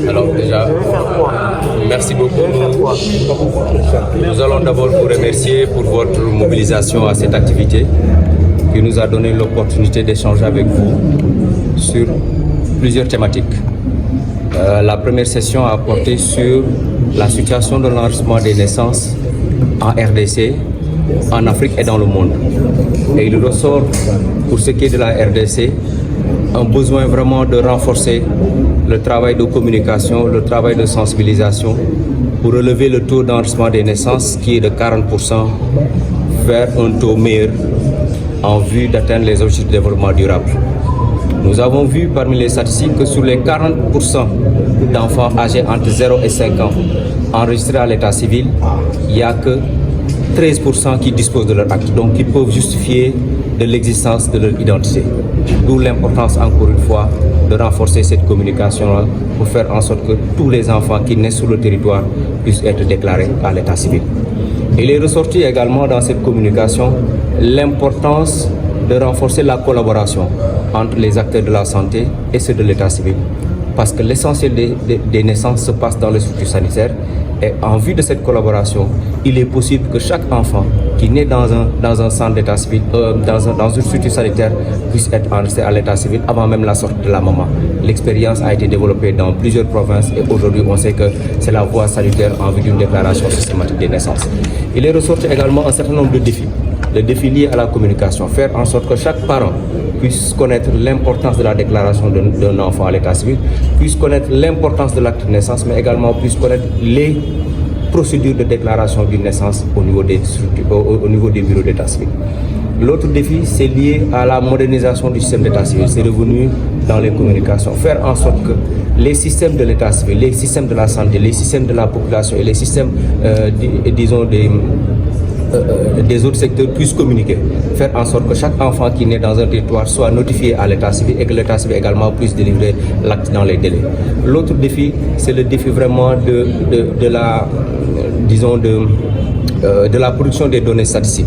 Alors déjà, merci beaucoup. Nous allons d'abord vous remercier pour votre mobilisation à cette activité qui nous a donné l'opportunité d'échanger avec vous sur plusieurs thématiques. La première session a porté sur la situation de l'enregistrement des naissances en RDC, en Afrique et dans le monde. Et il ressort, pour ce qui est de la RDC, un besoin vraiment de renforcer le travail de communication, le travail de sensibilisation pour relever le taux d'enregistrement des naissances qui est de 40% vers un taux meilleur en vue d'atteindre les objectifs de développement durable. Nous avons vu parmi les statistiques que sur les 40% d'enfants âgés entre 0 et 5 ans enregistrés à l'état civil, il n'y a que 13% qui disposent de leur acte, donc qui peuvent justifier de l'existence de leur identité. D'où l'importance, encore une fois, de renforcer cette communication-là pour faire en sorte que tous les enfants qui naissent sur le territoire puissent être déclarés à l'état civil. Il est ressorti également dans cette communication l'importance de renforcer la collaboration entre les acteurs de la santé et ceux de l'état civil. Parce que l'essentiel des naissances se passe dans les structures sanitaires. Et en vue de cette collaboration, il est possible que chaque enfant qui naît dans un centre d'état civil, dans une structure sanitaire, puisse être enregistré à l'état civil avant même la sortie de la maman. L'expérience a été développée dans plusieurs provinces et aujourd'hui on sait que c'est la voie sanitaire en vue d'une déclaration systématique des naissances. Il est ressorti également un certain nombre de défis. Le défi lié à la communication, faire en sorte que chaque parent puisse connaître l'importance de la déclaration d'un enfant à l'état civil, puisse connaître l'importance de l'acte de naissance, mais également puisse connaître les procédures de déclaration d'une naissance au niveau des bureaux d'état civil. L'autre défi, c'est lié à la modernisation du système d'état civil. C'est revenu dans les communications. Faire en sorte que les systèmes de l'état civil, les systèmes de la santé, les systèmes de la population et les systèmes, des autres secteurs puissent communiquer, faire en sorte que chaque enfant qui naît dans un territoire soit notifié à l'état civil et que l'état civil également puisse délivrer l'acte dans les délais. L'autre défi, c'est le défi vraiment de la production des données statistiques,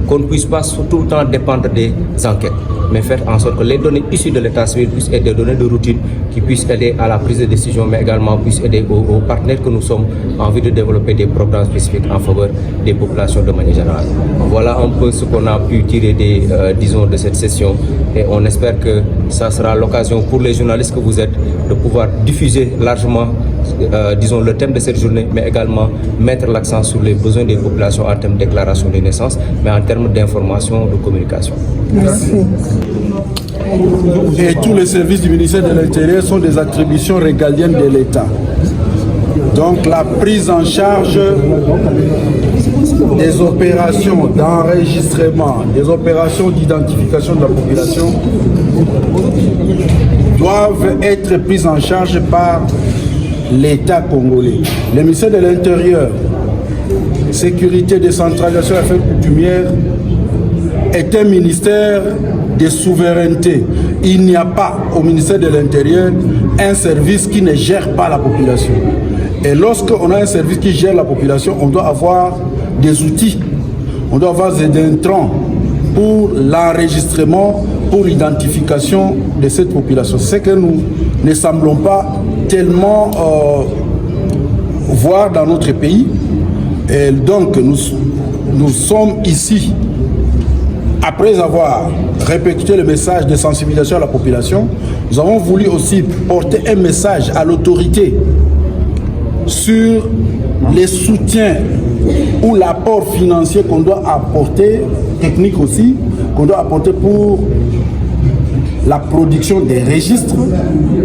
qu'on ne puisse pas tout le temps dépendre des enquêtes, mais faire en sorte que les données issues de l'état civil puissent être des données de routine qui puissent aider à la prise de décision, mais également puissent aider aux partenaires que nous sommes en vue de développer des programmes spécifiques en faveur des populations de manière générale. Voilà un peu ce qu'on a pu tirer de cette session et on espère que ça sera l'occasion pour les journalistes que vous êtes de pouvoir diffuser largement le thème de cette journée, mais également mettre l'accent sur les besoins des populations en termes de déclaration de naissance, mais en termes d'information, de communication. Merci. Et tous les services du ministère de l'Intérieur sont des attributions régaliennes de l'État. Donc la prise en charge des opérations d'enregistrement, des opérations d'identification de la population doivent être prises en charge par l'État congolais. Le ministère de l'Intérieur, sécurité, décentralisation et affaires coutumières est un ministère de souveraineté. Il n'y a pas au ministère de l'Intérieur un service qui ne gère pas la population. Et lorsqu'on a un service qui gère la population, on doit avoir des outils, on doit avoir des intrants pour l'enregistrement, pour l'identification de cette population. C'est que nous ne semblons pas tellement voir dans notre pays. Et donc nous sommes ici, après avoir répété le message de sensibilisation à la population, nous avons voulu aussi porter un message à l'autorité sur les soutiens ou l'apport financier qu'on doit apporter, technique aussi, qu'on doit apporter pour la production des registres,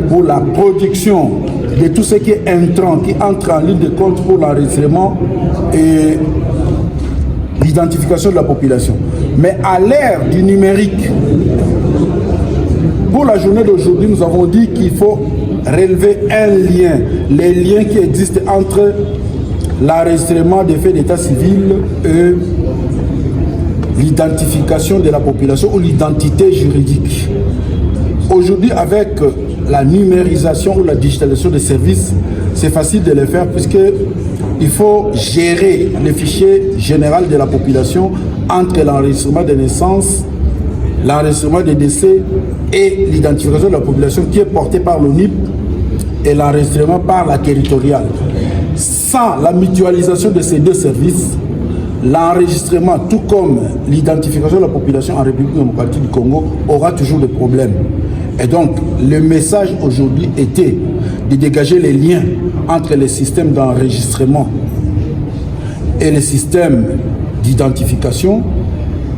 pour la production de tout ce qui est intrant, qui entre en ligne de compte pour l'enregistrement et l'identification de la population. Mais à l'ère du numérique, pour la journée d'aujourd'hui, nous avons dit qu'il faut relever un lien, les liens qui existent entre l'enregistrement des faits d'état civil et l'identification de la population ou l'identité juridique. Aujourd'hui, avec la numérisation ou la digitalisation des services, c'est facile de le faire puisqu'il faut gérer le fichier général de la population entre l'enregistrement des naissances, l'enregistrement des décès et l'identification de la population qui est portée par l'ONIP et l'enregistrement par la territoriale. Sans la mutualisation de ces deux services, l'enregistrement, tout comme l'identification de la population en République démocratique du Congo, aura toujours des problèmes. Et donc, le message aujourd'hui était de dégager les liens entre les systèmes d'enregistrement et les systèmes d'identification.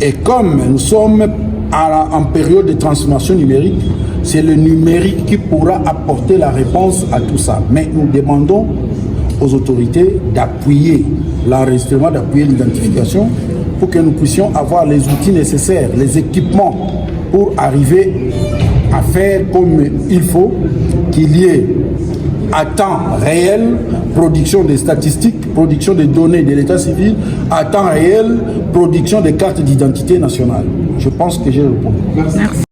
Et comme nous sommes en période de transformation numérique, c'est le numérique qui pourra apporter la réponse à tout ça. Mais nous demandons aux autorités d'appuyer l'enregistrement, d'appuyer l'identification pour que nous puissions avoir les outils nécessaires, les équipements pour arriver à faire comme il faut, qu'il y ait à temps réel production des statistiques, production des données de l'état civil, à temps réel production des cartes d'identité nationale. Je pense que j'ai répondu. Merci.